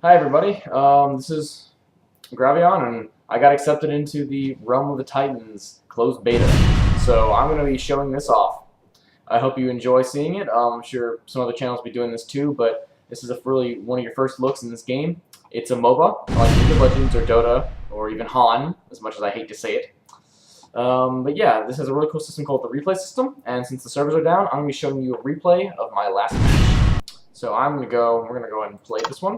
Hi everybody, this is Gravion, and I got accepted into the Realm of the Titans closed beta, so I'm going to be showing this off. I hope you enjoy seeing it. I'm sure some other channels will be doing this too, but this is really one of your first looks in this game. It's a MOBA, like League of Legends or Dota, or even Han, as much as I hate to say it. But yeah, this has a really cool system called the replay system, and since the servers are down, I'm going to be showing you a replay of my last match. So we're going to go ahead and play this one.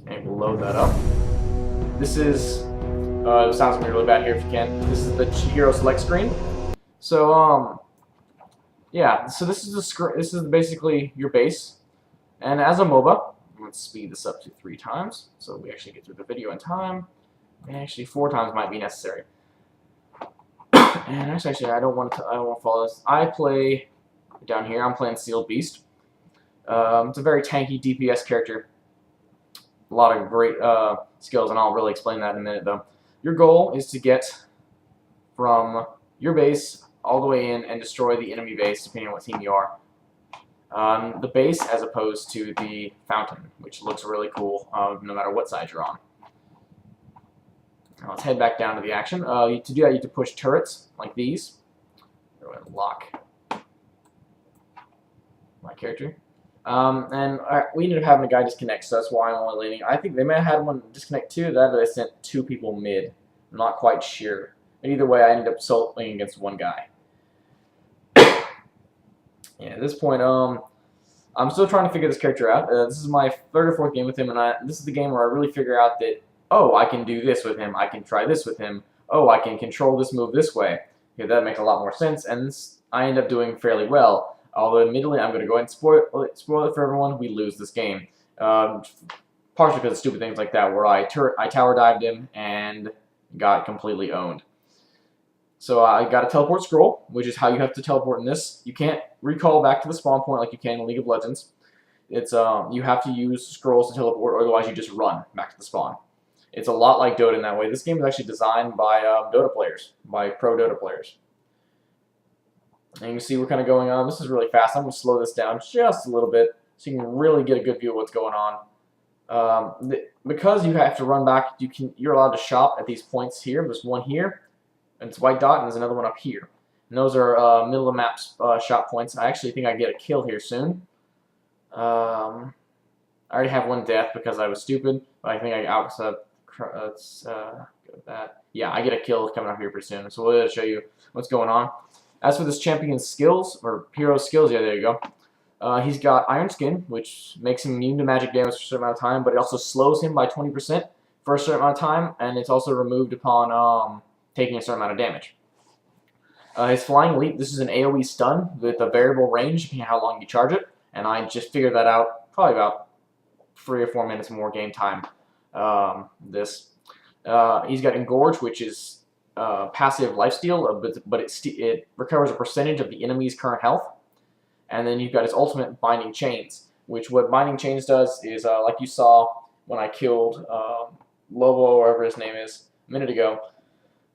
And we'll load that up. This is, it sounds gonna be really bad here if you can. This is the hero select screen. So, yeah, so this is the screen. This is basically your base. And as a MOBA, let's speed this up to 3 times, so we actually get through the video in time. And actually 4 times might be necessary. And actually, I don't want to follow this. I play down here. I'm playing Sealed Beast. It's a very tanky DPS character. A lot of great skills, and I'll really explain that in a minute, though. Your goal is to get from your base all the way in and destroy the enemy base, depending on what team you are. The base, as opposed to the fountain, which looks really cool, no matter what side you're on. Now let's head back down to the action. To do that, you have to push turrets like these. Go ahead and lock my character. And we ended up having a guy disconnect, so that's why I'm only leading. I think they may have had one disconnect too. That they sent 2 people mid. I'm not quite sure. But either way, I ended up soloing against 1 guy. Yeah, at this point, I'm still trying to figure this character out. This is my 3rd or 4th game with him, and this is the game where I really figure out that, oh, I can do this with him. I can try this with him. Oh, I can control this move this way. Yeah, that makes a lot more sense, and I end up doing fairly well. Although, admittedly, I'm going to go ahead and spoil it for everyone. We lose this game. Partially because of stupid things like that, where I tower dived him and got completely owned. So I got a teleport scroll, which is how you have to teleport in this. You can't recall back to the spawn point like you can in League of Legends. It's you have to use scrolls to teleport, or otherwise you just run back to the spawn. It's a lot like Dota in that way. This game is actually designed by Dota players, by pro Dota players. And you can see we're kind of going on. This is really fast. I'm going to slow this down just a little bit so you can really get a good view of what's going on. Because you have to run back, you're allowed to shop at these points here. There's one here, and it's white dot, and there's another one up here. And those are middle of map shop points. I actually think I get a kill here soon. I already have 1 death because I was stupid, but I think I that. Yeah, I get a kill coming up here pretty soon. So we'll show you what's going on. As for this champion's skills, or hero's skills, yeah, there you go. He's got Iron Skin, which makes him immune to magic damage for a certain amount of time, but it also slows him by 20% for a certain amount of time, and it's also removed upon taking a certain amount of damage. His Flying Leap, this is an AoE stun with a variable range, depending on how long you charge it, and I just figured that out probably about 3 or 4 minutes more game time. He's got Engorge, which is passive lifesteal, but it recovers a percentage of the enemy's current health. And then you've got his ultimate, Binding Chains, which what Binding Chains does is, like you saw when I killed Lobo, or whatever his name is, a minute ago,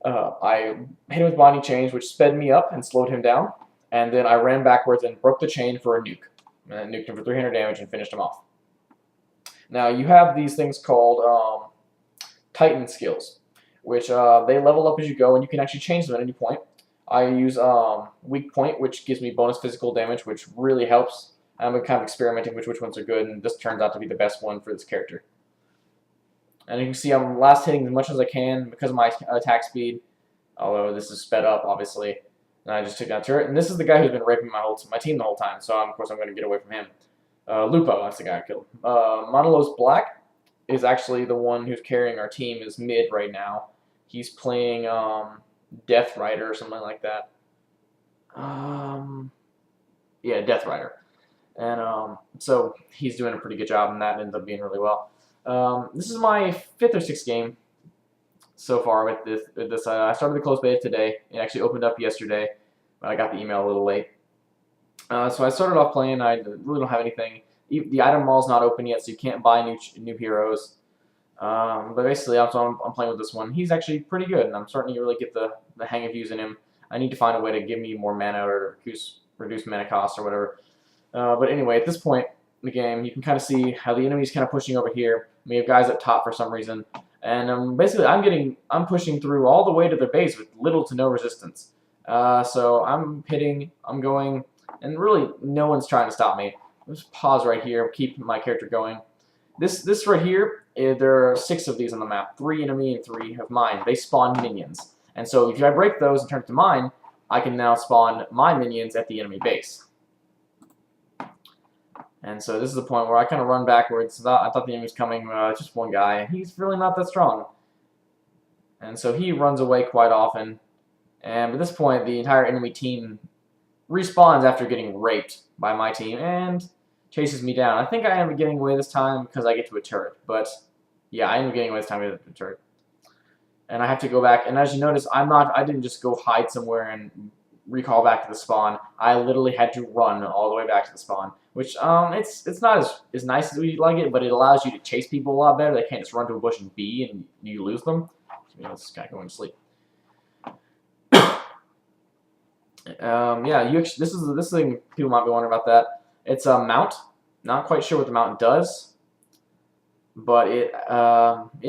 I hit him with Binding Chains, which sped me up and slowed him down, and then I ran backwards and broke the chain for a nuke. And nuked him for 300 damage and finished him off. Now, you have these things called Titan skills, which they level up as you go, and you can actually change them at any point. I use Weak Point, which gives me bonus physical damage, which really helps. I'm kind of experimenting with which ones are good, and this turns out to be the best one for this character. And you can see I'm last hitting as much as I can because of my attack speed, although this is sped up, obviously. And I just took down turret, and this is the guy who's been raping my team the whole time, so of course I'm going to get away from him. Lupo, that's the guy I killed. Monolos Black is actually the one who's carrying our team is mid right now. He's playing Death Rider or something like that. Yeah, Death Rider. And so he's doing a pretty good job, and that ends up being really well. This is my 5th or 6th game so far with this. I started the closed beta today. It actually opened up yesterday, but I got the email a little late. So I started off playing. I really don't have anything. The item mall is not open yet, so you can't buy new heroes. But basically, I'm playing with this one. He's actually pretty good, and I'm starting to really get the hang of using him. I need to find a way to give me more mana or reduce mana cost or whatever. But anyway, at this point, the game, you can kind of see how the enemy's kind of pushing over here. We have guys up top for some reason, and basically I'm pushing through all the way to their base with little to no resistance. So I'm going, and really no one's trying to stop me. Let's pause right here, keep my character going. This right here, there are 6 of these on the map, 3 enemy and 3 of mine. They spawn minions, and so if I break those and turn it to mine, I can now spawn my minions at the enemy base. And so this is the point where I kind of run backwards. I thought the enemy was coming, just one guy. He's really not that strong. And so he runs away quite often. And at this point, the entire enemy team respawns after getting raped by my team and chases me down. I think I end up getting away this time because I get to a turret. But yeah, I end up getting away this time because I get to a turret. And I have to go back. And as you notice, I didn't just go hide somewhere and recall back to the spawn. I literally had to run all the way back to the spawn, which it's not as nice as we'd like it, but it allows you to chase people a lot better. They can't just run to a bush and B and you lose them. So, this guy going to sleep. Yeah, this thing people might be wondering about that. It's a mount. Not quite sure what the mount does, but it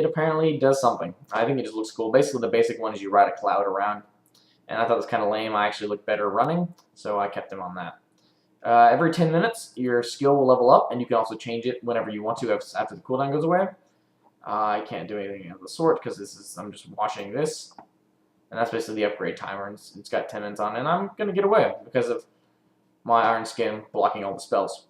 apparently does something. I think it just looks cool. Basically, the basic one is you ride a cloud around. And I thought it was kind of lame. I actually look better running, so I kept him on that. Every 10 minutes, your skill will level up, and you can also change it whenever you want to after the cooldown goes away. I can't do anything of the sort because I'm just watching this, and that's basically the upgrade timer. It's got 10 minutes on, and I'm gonna get away because of my iron skin blocking all the spells.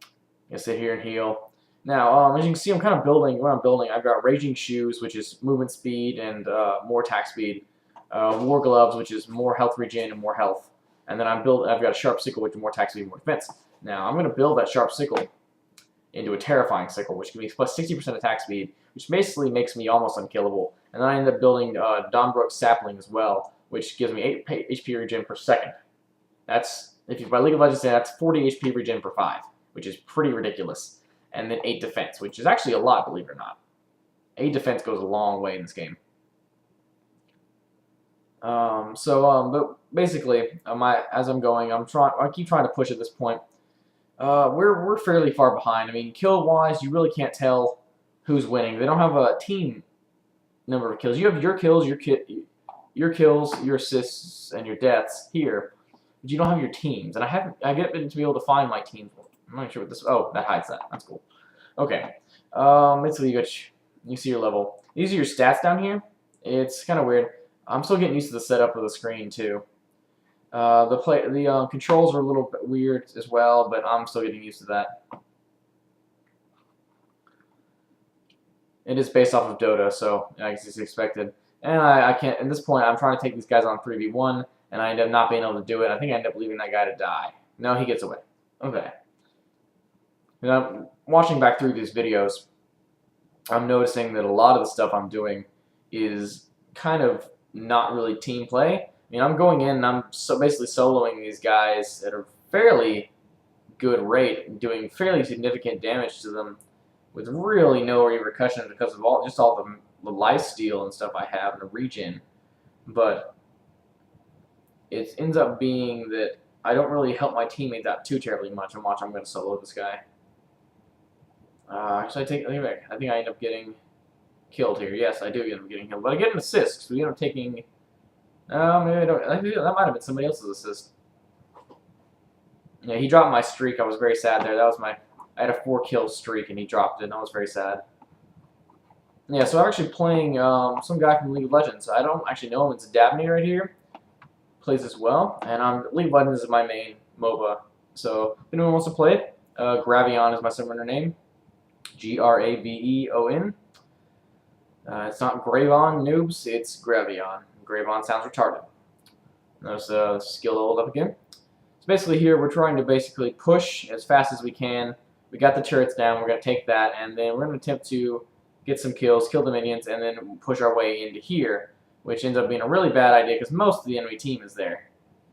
I'm gonna sit here and heal. Now, as you can see, I'm kind of building what I'm building. I've got Raging Shoes, which is movement speed and more attack speed. War Gloves, which is more health regen and more health. And then I've got a Sharp Sickle, which is more attack speed and more defense. Now, I'm going to build that Sharp Sickle into a Terrifying Sickle, which gives me plus 60% attack speed, which basically makes me almost unkillable. And then I end up building Dawnbrook Sapling as well, which gives me 8 HP regen per second. That's, if you by League of Legends say that's 40 HP regen per 5, which is pretty ridiculous. And then 8 defense, which is actually a lot, believe it or not. 8 defense goes a long way in this game. But basically, as I'm going, I keep trying to push at this point. We're fairly far behind. I mean, kill-wise, you really can't tell who's winning. They don't have a team number of kills. You have your kills, your assists, and your deaths here, but you don't have your teams. And I get to be able to find my teams. I'm not sure what this. Oh, that hides that. That's cool. Okay. Basically, you see your level. These are your stats down here. It's kind of weird. I'm still getting used to the setup of the screen too. The controls are a little bit weird as well, but I'm still getting used to that. It is based off of Dota, so I guess it's expected. And I can't. At this point, I'm trying to take these guys on 3v1, and I end up not being able to do it. I think I end up leaving that guy to die. No, he gets away. Okay. And I'm watching back through these videos. I'm noticing that a lot of the stuff I'm doing is kind of not really team play. I mean, I'm going in and I'm basically soloing these guys at a fairly good rate, doing fairly significant damage to them with really no repercussions because of all the lifesteal and stuff I have and the regen. But it ends up being that I don't really help my teammates out too terribly much. I'm going to solo this guy. Actually, I think I end up getting killed here. Yes, I do end up getting killed, but I get an assist. So we end up taking. Maybe I don't. That might have been somebody else's assist. Yeah, he dropped my streak. I was very sad there. That was I had a 4-kill streak, and he dropped it, and I was very sad. Yeah, so I'm actually playing some guy from League of Legends. I don't actually know him. It's Dabney right here. Plays as well, and League of Legends is my main MOBA. So if anyone wants to play it, Gravion is my summoner name. Graveon. It's not Gravon, noobs, it's Gravion. Gravon sounds retarded. Notice the skill leveled up again. So basically here we're trying to basically push as fast as we can. We got the turrets down, we're going to take that, and then we're going to attempt to get some kills, kill the minions, and then push our way into here, which ends up being a really bad idea because most of the enemy team is there,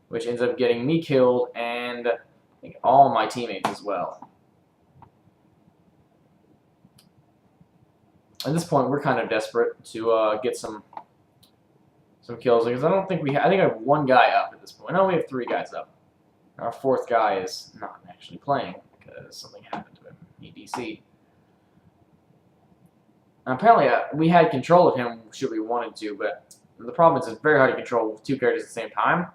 which ends up getting me killed and I think all my teammates as well. At this point, we're kind of desperate to get some kills because I don't think I think I have 1 guy up at this point. No, we have 3 guys up. Our 4th guy is not actually playing because something happened to him. He DC'd. Apparently, we had control of him should we wanted to, but the problem is it's very hard to control two characters at the same time.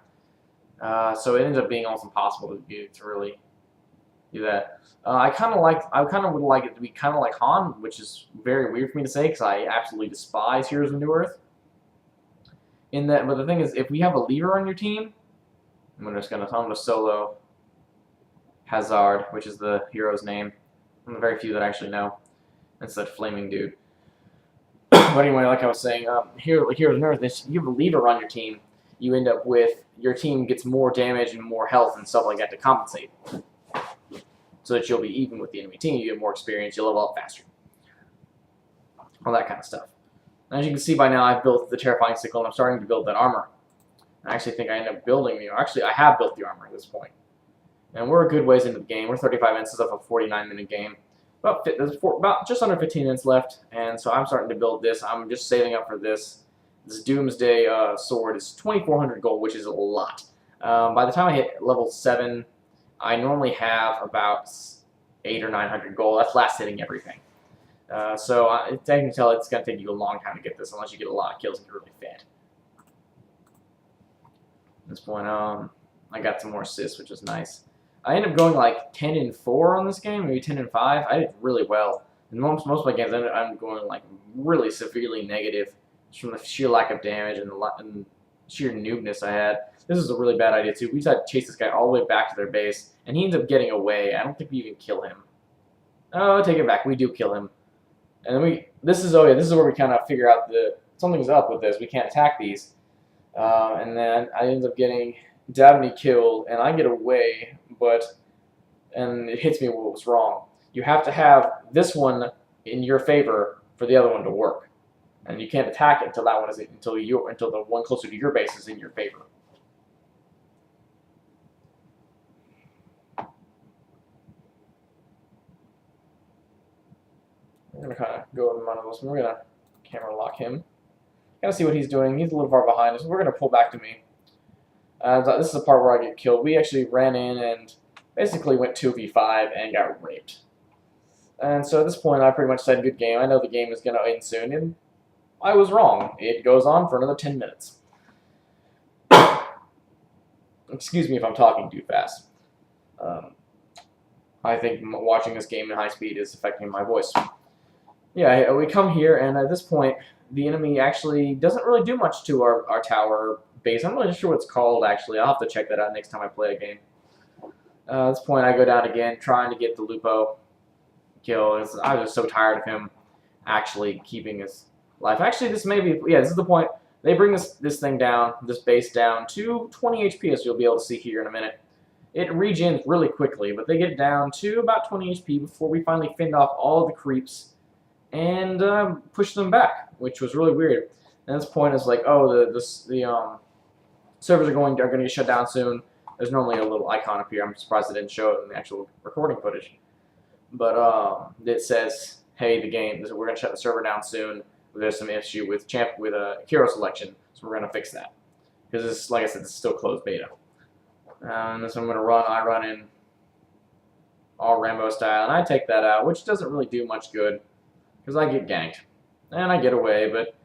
So it ends up being almost impossible to really do that. I kind of would like it to be kind of like Han, which is very weird for me to say because I absolutely despise Heroes of Newerth. But the thing is, if we have a lever on your team, I'm gonna solo Hazard, which is the hero's name. One of the very few that I actually know. That's that flaming dude. But anyway, like I was saying, Heroes of Newerth, you have a lever on your team, you end up with your team gets more damage and more health and stuff like that to compensate. So that you'll be even with the enemy team, you get more experience, you level up faster. All that kind of stuff. As you can see by now, I've built the Terrifying Sickle, and I'm starting to build that armor. I actually think I end up building actually, I have built the armor at this point. And we're a good ways into the game. We're 35 minutes of a 49-minute game. About just under 15 minutes left, and so I'm starting to build this. I'm just saving up for this. This Doomsday sword is 2,400 gold, which is a lot. By the time I hit level 7, I normally have about 800 or 900 gold. That's last hitting everything. So I can tell it's going to take you a long time to get this, unless you get a lot of kills and you're really fat. At this point, I got some more assists, which is nice. I ended up going like 10-4 on this game, maybe 10-5. I did really well. In most of my games, I'm going like really severely negative, just from the sheer lack of damage and the sheer noobness I had. This is a really bad idea too. We just had to chase this guy all the way back to their base, and he ends up getting away. I don't think we even kill him. Oh, take it back. We do kill him, and then this is where we kind of figure out something's up with this. We can't attack these, and then I end up getting Dabney killed, and I get away, and it hits me what was wrong. You have to have this one in your favor for the other one to work, and you can't attack it until the one closer to your base is in your favor. We're gonna kind of go in front of us. We're gonna camera lock him. Gotta see what he's doing. He's a little far behind us. We're gonna pull back to me. This is the part where I get killed. We actually ran in and basically went 2v5 and got raped. And so at this point, I pretty much said, good game. I know the game is going to end soon, and I was wrong. It goes on for another 10 minutes. Excuse me if I'm talking too fast. I think watching this game in high speed is affecting my voice. Yeah, we come here, and at this point, the enemy actually doesn't really do much to our tower base. I'm not really sure what it's called, actually. I'll have to check that out next time I play a game. At this point, I go down again, trying to get the Lupo kill. I was just so tired of him actually keeping his life. Actually, this is the point. They bring this thing down, this base down to 20 HP, as you'll be able to see here in a minute. It regens really quickly, but they get down to about 20 HP before we finally fend off all of the creeps and push them back, which was really weird. And at this point, it's like, oh, the servers are going to get shut down soon. There's normally a little icon up here. I'm surprised it didn't show it in the actual recording footage. But it says, hey, we're going to shut the server down soon. There's some issue with a hero selection, so we're going to fix that. Because, like I said, this is still closed beta. And so I run in all Rambo style, and I take that out, which doesn't really do much good, because I get ganked. And I get away, but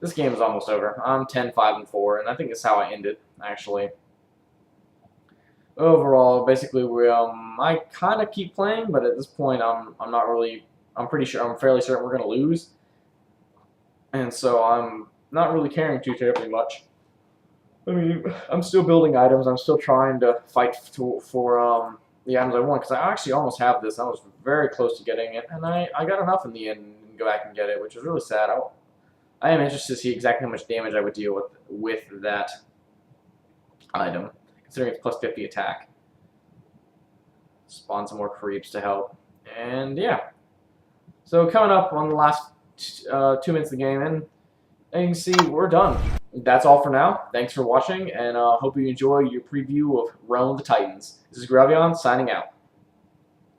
this game is almost over. I'm 10-5-4, and I think that's how I end it, actually. Overall, basically, I kind of keep playing, but at this point, I'm fairly certain we're going to lose. And so I'm not really caring too terribly much. I mean, I'm still building items. I'm still trying to fight for the items I want, because I actually almost have this. I was very close to getting it, and I got enough in the end and go back and get it, which is really sad. I am interested to see exactly how much damage I would deal with that item, considering it's plus 50 attack. Spawn some more creeps to help. And yeah. So coming up on the last 2 minutes of the game, and you can see we're done. That's all for now. Thanks for watching, and hope you enjoy your preview of Realm of the Titans. This is Gravion signing out.